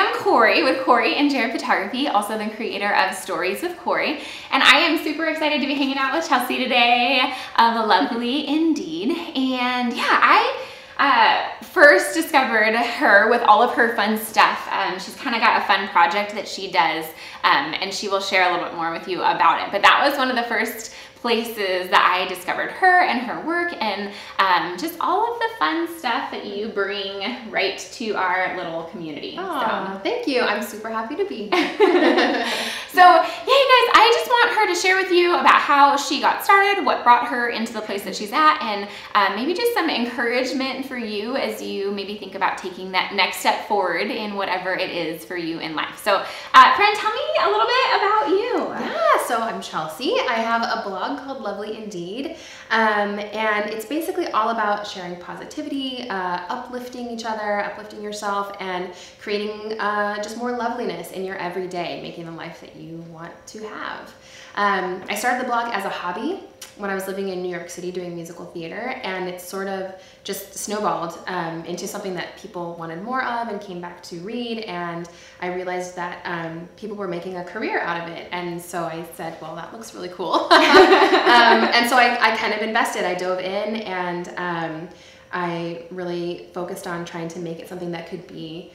I'm Kori with Kori and Jared Photography, also the creator of Stories with Kori, and I am super excited to be hanging out with Chelsea today of Lovely Indeed. And yeah, I first discovered her with all of her fun stuff. She's kind of got a fun project that she does, and she will share a little bit more with you about it. But that was one of the first places that I discovered her and her work, and just all of the fun stuff that you bring right to our little community. So thank you. I'm super happy to be here. So yeah, you guys, I just want her to share with you about how she got started, what brought her into the place that she's at, and maybe just some encouragement for you as you maybe think about taking that next step forward in whatever it is for you in life. So friend, tell me a little bit about you. Yeah, so I'm Chelsea. I have a blog called Lovely Indeed, and it's basically all about sharing positivity, uplifting each other, uplifting yourself, and creating just more loveliness in your everyday, making the life that you want to have. I started the blog as a hobby when I was living in New York City doing musical theater, and it sort of just snowballed into something that people wanted more of and came back to read, and I realized that people were making a career out of it, and so I said, well, that looks really cool. And so I kind of invested. I dove in, and I really focused on trying to make it something that could be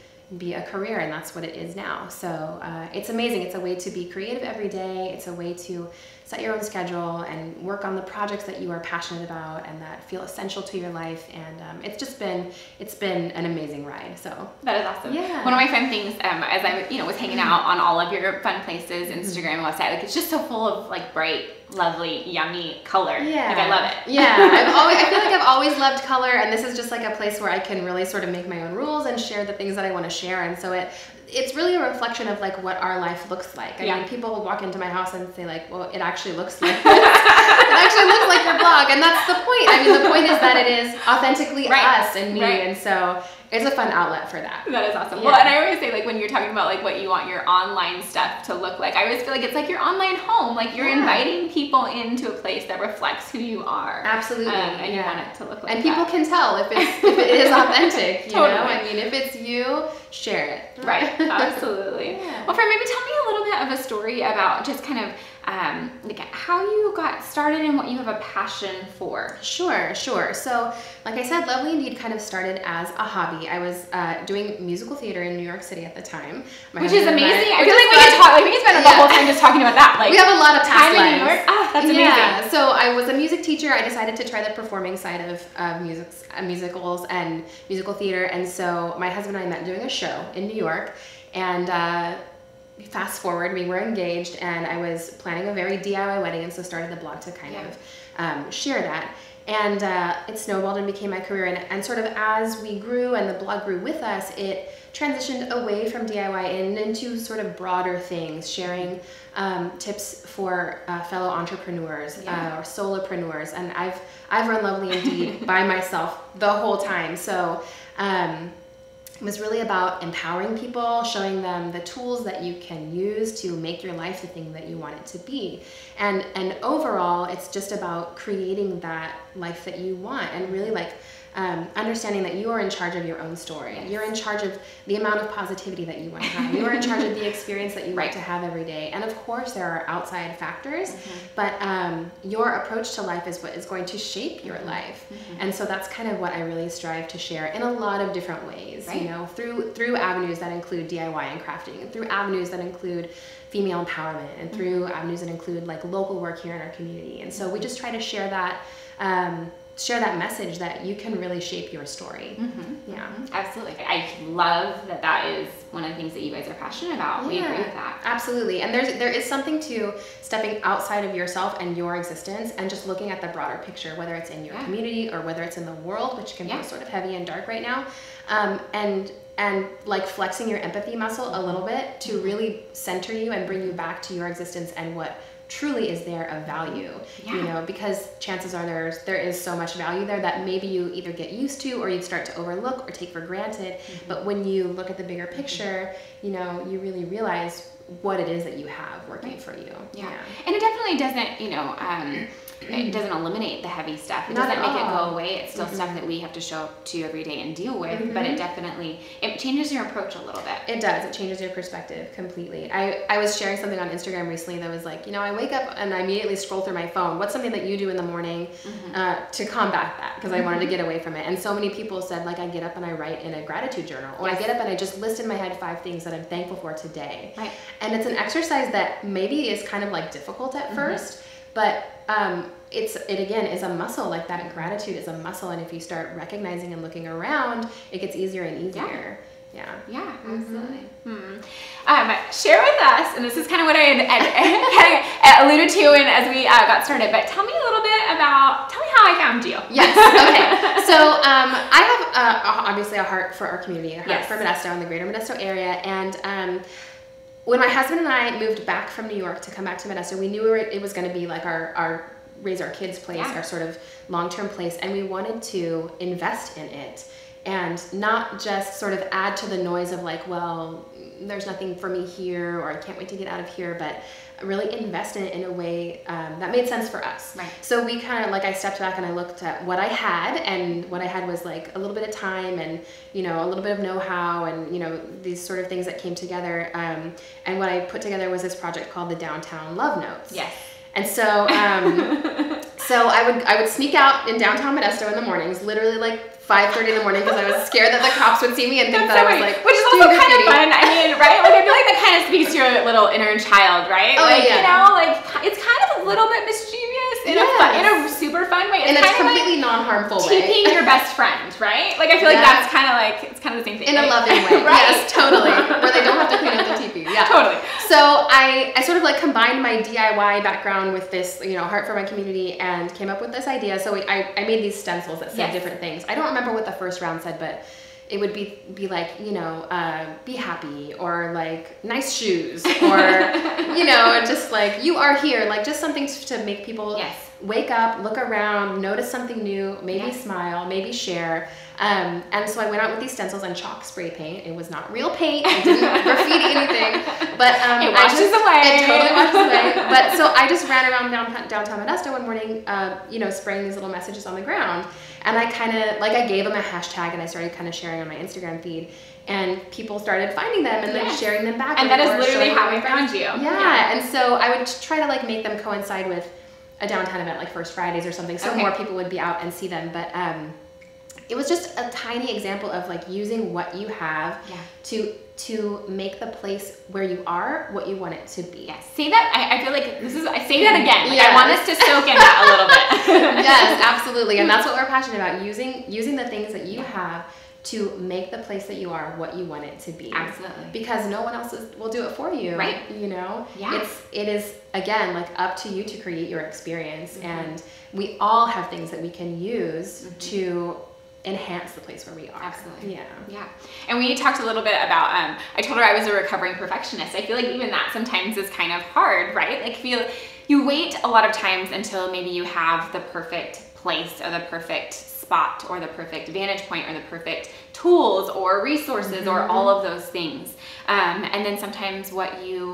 a career, and that's what it is now. So it's amazing. It's a way to be creative every day. It's a way to set your own schedule and work on the projects that you are passionate about and that feel essential to your life. And it's been an amazing ride. So that is awesome. Yeah. One of my fun things, as I was hanging out on all of your fun places, Instagram and website, like it's just so full of like bright, lovely, yummy color. Yeah. Like I love it. Yeah. I feel like I've always loved color, and this is just like a place where I can really sort of make my own rules and share the things that I want to share. And so it's really a reflection of like what our life looks like. I mean, people will walk into my house and say like, well, it actually looks like this. It actually looks like your blog. And that's the point. I mean, the point is that it is authentically us and me. And so it's a fun outlet for that. That is awesome. Yeah. Well, and I always say, like, when you're talking about like what you want your online stuff to look like, I always feel like it's like your online home. Like you're inviting people into a place that reflects who you are. Absolutely. And you want it to look like and people can tell if it is authentic, you Totally. know? I mean, if it's you, share it. Right. Absolutely. Yeah. Well, friend, maybe tell me a little bit of a story about just kind of like how you got started and what you have a passion for. Sure. So like I said, Lovely Indeed kind of started as a hobby. I was doing musical theater in New York City at the time. Which is amazing. I feel like we could talk, like we could spend the whole time just talking about that. Like we have a lot of past time in New York. That's amazing. Yeah. So I was a music teacher. I decided to try the performing side of musicals and musical theater. And so my husband and I met doing a show in New York, and fast forward, we were engaged, and I was planning a very DIY wedding, and so started the blog to kind of share that. And it snowballed and became my career. And sort of as we grew and the blog grew with us, it transitioned away from DIY and into sort of broader things, sharing tips for fellow entrepreneurs or solopreneurs. And I've run Lovely Indeed by myself the whole time. So it was really about empowering people, showing them the tools that you can use to make your life the thing that you want it to be. And overall, it's just about creating that life that you want, and really like understanding that you are in charge of your own story. You're in charge of the amount of positivity that you want to have. You are in charge of the experience that you want to have every day. And of course, there are outside factors, but your approach to life is what is going to shape your life. And so that's kind of what I really strive to share in a lot of different ways, you know, through avenues that include DIY and crafting, and through avenues that include female empowerment, and through avenues that include like local work here in our community. And so we just try to share that message that you can really shape your story. Yeah, absolutely. I love that is one of the things that you guys are passionate about. We agree with that. Absolutely. And there is something to stepping outside of yourself and your existence and just looking at the broader picture, whether it's in your community or whether it's in the world, which can be sort of heavy and dark right now, and like flexing your empathy muscle a little bit to really center you and bring you back to your existence and what truly is there of value, you know, because chances are there is so much value there that maybe you either get used to or you start to overlook or take for granted. But when you look at the bigger picture, you know, you really realize what it is that you have working for you. And it definitely doesn't, you know, it doesn't eliminate the heavy stuff. It Not doesn't at make it all. go away. It's still stuff that we have to show up to every day and deal with, but it definitely, it changes your approach a little bit. It does. It changes your perspective completely. I was sharing something on Instagram recently that was like, I wake up and I immediately scroll through my phone. What's something that you do in the morning to combat that? Because I wanted to get away from it. And so many people said, like, I get up and I write in a gratitude journal. Or I get up and I just list in my head 5 things that I'm thankful for today. Right. And it's an exercise that maybe is kind of like difficult at first, but it again is a muscle. Like that gratitude is a muscle, and if you start recognizing and looking around, it gets easier and easier. Yeah, absolutely. Share with us, and this is kind of what I had alluded to as we got started, but tell me a little bit about, tell me how I found you. Yes, okay. So I have obviously a heart for our community, a heart for Modesto and the greater Modesto area, and when my husband and I moved back from New York to come back to Modesto, we knew it was going to be like our raise our kids place, our sort of long-term place, and we wanted to invest in it and not just sort of add to the noise of like, well, there's nothing for me here, or I can't wait to get out of here, but really invest in it in a way that made sense for us. Right. So we kind of, like, I stepped back and I looked at what I had, and what I had was like a little bit of time and, a little bit of know-how and, these sort of things that came together. And what I put together was this project called the Downtown Love Notes. Yes. And so, so I would sneak out in downtown Modesto in the mornings, literally like 5:30 in the morning, because I was scared that the cops would see me and think that I was like, which is also kind of fun. I mean, right? Like, I feel like that kind of speaks to your little inner child, right? Oh, like, yeah. like it's kind of a little bit mischievous in a super fun way. In a completely non-harmful way. Teeping your best friend, right? Like, I feel like that's kind of like, it's kind of the same thing. In a loving way. Right? Yes, totally. Where they don't have to clean up the teepee. Yeah. Totally. So I sort of like combined my DIY background with this, heart for my community, and came up with this idea. So I made these stencils that said different things. I don't remember what the first round said, but it would be like, be happy, or like nice shoes, or, just like you are here, like just something to make people wake up, look around, notice something new, maybe smile, maybe share. And so I went out with these stencils and chalk spray paint. It was not real paint. I didn't graffiti anything, but it washes away. It totally washes away. But so I just ran around downtown Modesto one morning, spraying these little messages on the ground. And I kind of, like, I gave them a hashtag, and I started kind of sharing on my Instagram feed, and people started finding them and then sharing them back. And that is literally how I found you. Yeah. And so I would try to like make them coincide with a downtown event, like First Fridays or something, so more people would be out and see them. But it was just a tiny example of like using what you have to make the place where you are what you want it to be. Yes. Say that. I feel like I say that again. Like, I want us to soak in that a little bit. Yes, absolutely. And that's what we're passionate about, using the things that you have to make the place that you are what you want it to be. Absolutely. Because no one else will do it for you. Right. Yeah. It is, again, like up to you to create your experience. And we all have things that we can use to enhance the place where we are. Absolutely. Yeah. And we talked a little bit about, I told her I was a recovering perfectionist. I feel like even that sometimes is kind of hard, right? Like, you wait a lot of times until maybe you have the perfect place, or the perfect spot, or the perfect vantage point, or the perfect tools or resources, or all of those things. And then sometimes what you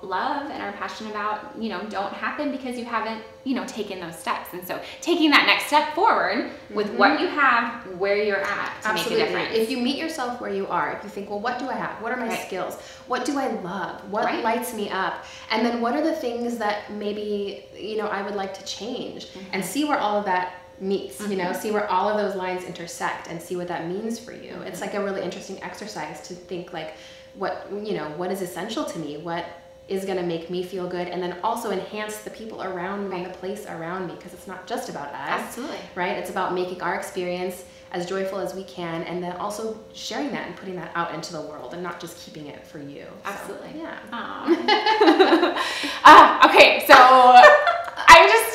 love and are passionate about, don't happen because you haven't, taken those steps. And so taking that next step forward with what you have, where you're at, to make a difference. If you meet yourself where you are, if you think, well, what do I have? What are my skills? What do I love? What lights me up? And then what are the things that maybe, I would like to change, and see where all of that meets, see where all of those lines intersect, and see what that means for you. It's like a really interesting exercise to think like, what is essential to me, what is going to make me feel good, and then also enhance the people around me and the place around me, because it's not just about us. Absolutely. Right? It's about making our experience as joyful as we can, and then also sharing that and putting that out into the world, and not just keeping it for you. Absolutely. So, yeah. Okay, so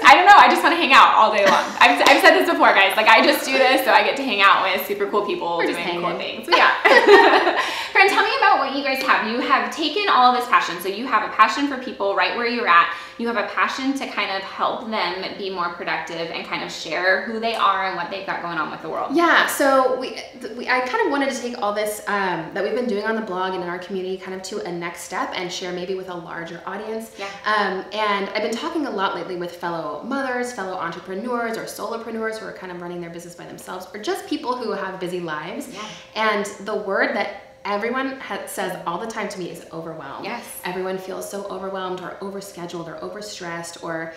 I don't know, I just want to hang out all day long. I've said this before, guys, like, I just do this so I get to hang out with super cool people doing cool things. So, yeah. Friend, tell me about what you guys have. You have taken all of this passion. So you have a passion for people right where you're at. You have a passion to kind of help them be more productive and kind of share who they are and what they've got going on with the world. Yeah, so I kind of wanted to take all this that we've been doing on the blog and in our community kind of to a next step and share maybe with a larger audience. Yeah. And I've been talking a lot lately with fellow mothers others, fellow entrepreneurs or solopreneurs who are kind of running their business by themselves, or just people who have busy lives. Yeah. And the word that everyone says all the time to me is overwhelmed. Yes. Everyone feels so overwhelmed or overscheduled or overstressed, or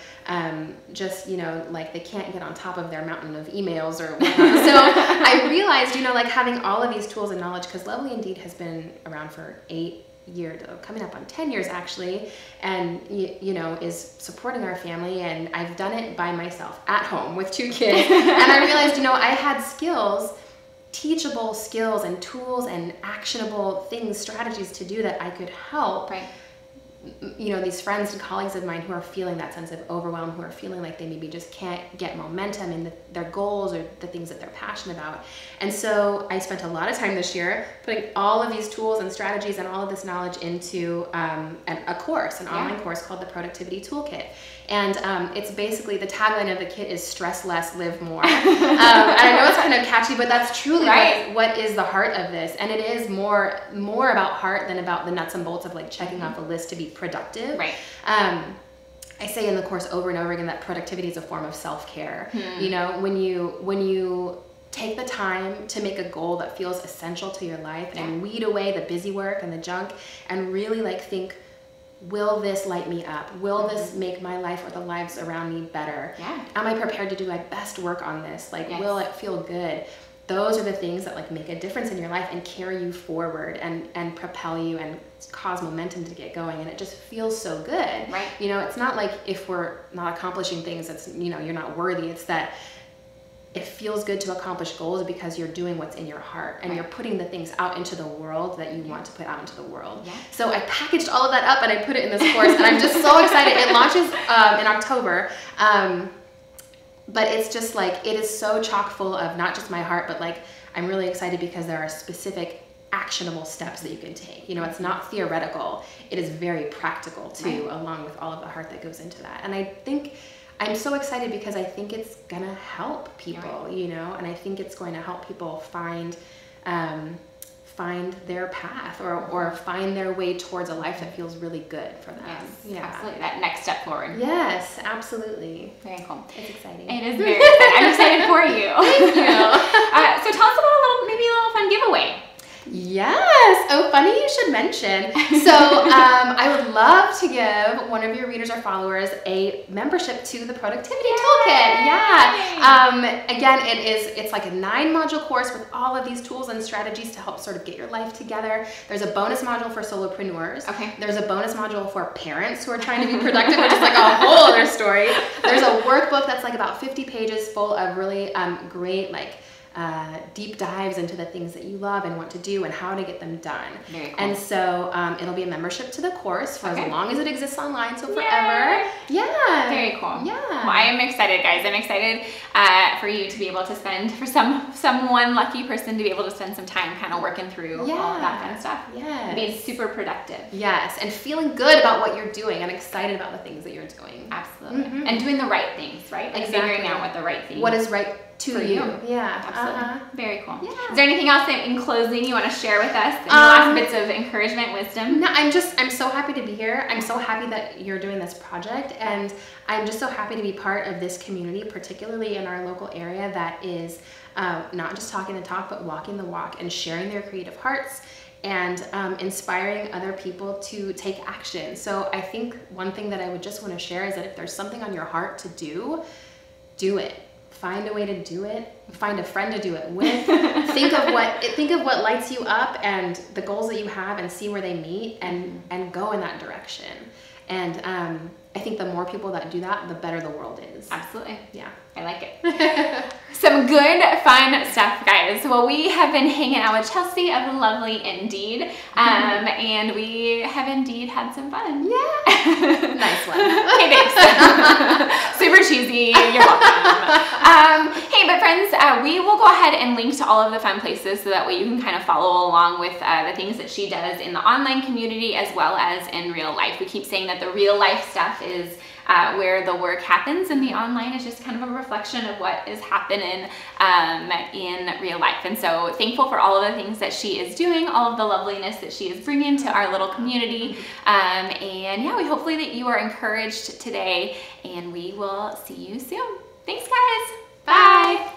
just, you know, like they can't get on top of their mountain of emails or whatnot. So I realized, you know, like having all of these tools and knowledge, because Lovely Indeed has been around for 8 years, coming up on 10 years actually, and you know, is supporting our family, and I've done it by myself at home with 2 kids. And I realized, you know, I had skills, teachable skills and tools and actionable things, strategies to do that I could help, Right. you know, these friends and colleagues of mine who are feeling that sense of overwhelm, who are feeling like they maybe just can't get momentum in their goals or the things that they're passionate about. And so I spent a lot of time this year putting all of these tools and strategies and all of this knowledge into a course, an online course called the Productivity Toolkit. And it's basically, the tagline of the kit is stress less, live more. And I know it's kind of catchy, but that's truly what is the heart of this. And it is more about heart than about the nuts and bolts of like checking off a list to be productive. Right. I say in the course over and over again that productivity is a form of self-care. You know, when you take the time to make a goal that feels essential to your life and weed away the busy work and the junk, and really like think, will this light me up? Will this make my life or the lives around me better? Yeah. Am I prepared to do my best work on this? Like, will it feel good? Those are the things that like make a difference in your life and carry you forward and propel you and cause momentum to get going. And it just feels so good. Right. You know, it's not like if we're not accomplishing things, it's, you know, you're not worthy. It's that it feels good to accomplish goals because you're doing what's in your heart and you're putting the things out into the world that you want to put out into the world. Yeah. So I packaged all of that up and I put it in this course, and I'm just so excited. It launches in October. But it's just like, it is so chock full of not just my heart, but like, I'm really excited because there are specific actionable steps that you can take. You know, it's not theoretical. It is very practical too, along with all of the heart that goes into that. And I think I'm so excited because I think it's gonna help people, you know, and I think it's going to help people find their path or find their way towards a life that feels really good for them. Yes, absolutely. That next step forward. Yes, absolutely. Very cool. It's exciting. It is very exciting. I'm excited for you. Thank you. So tell us about maybe a little fun giveaway. Yes. Oh, funny you should mention. So I would love to give one of your readers or followers a membership to the Productivity Toolkit. Yeah. Again, it's like a 9-module course with all of these tools and strategies to help sort of get your life together. There's a bonus module for solopreneurs. Okay. There's a bonus module for parents who are trying to be productive, which is like a whole other story. There's a workbook that's like about 50 pages full of really great like deep dives into the things that you love and want to do and how to get them done. Very cool. And so it'll be a membership to the course for as long as it exists online, so forever. Yeah. Very cool. Yeah. Well, I am excited, guys. I'm excited for you to be able to spend, for someone lucky person to be able to spend some time kind of working through all of that kind of stuff. Yeah. Being super productive. Yes, and feeling good about what you're doing and excited about the things that you're doing. Absolutely. And doing the right things, right? Like figuring out what the right thing is. What is right to you. Yeah, absolutely. Very cool. Yeah. Is there anything else in closing you want to share with us? Any last bits of encouragement, wisdom? No, I'm so happy to be here. I'm so happy that you're doing this project, and I'm just so happy to be part of this community, particularly in our local area, that is not just talking the talk, but walking the walk and sharing their creative hearts and inspiring other people to take action. So I think one thing that I would just want to share is that if there's something on your heart to do, do it. Find a way to do it. Find a friend to do it with. think of what lights you up and the goals that you have, and see where they meet, and go in that direction. And I think the more people that do that, the better the world is. Absolutely. Yeah. I like it. Some good, fun stuff, guys. Well, we have been hanging out with Chelsea of Lovely Indeed, and we have indeed had some fun. Yeah. Nice one. Okay, thanks. Super cheesy. You're welcome. Hey, but friends, we will go ahead and link to all of the fun places so that way you can kind of follow along with the things that she does in the online community as well as in real life. We keep saying that the real life stuff is where the work happens, and the online is just kind of a reflection of what is happening in real life. And so thankful for all of the things that she is doing, all of the loveliness that she is bringing to our little community. And yeah, we hopefully that you are encouraged today, and we will see you soon. Thanks, guys. Bye.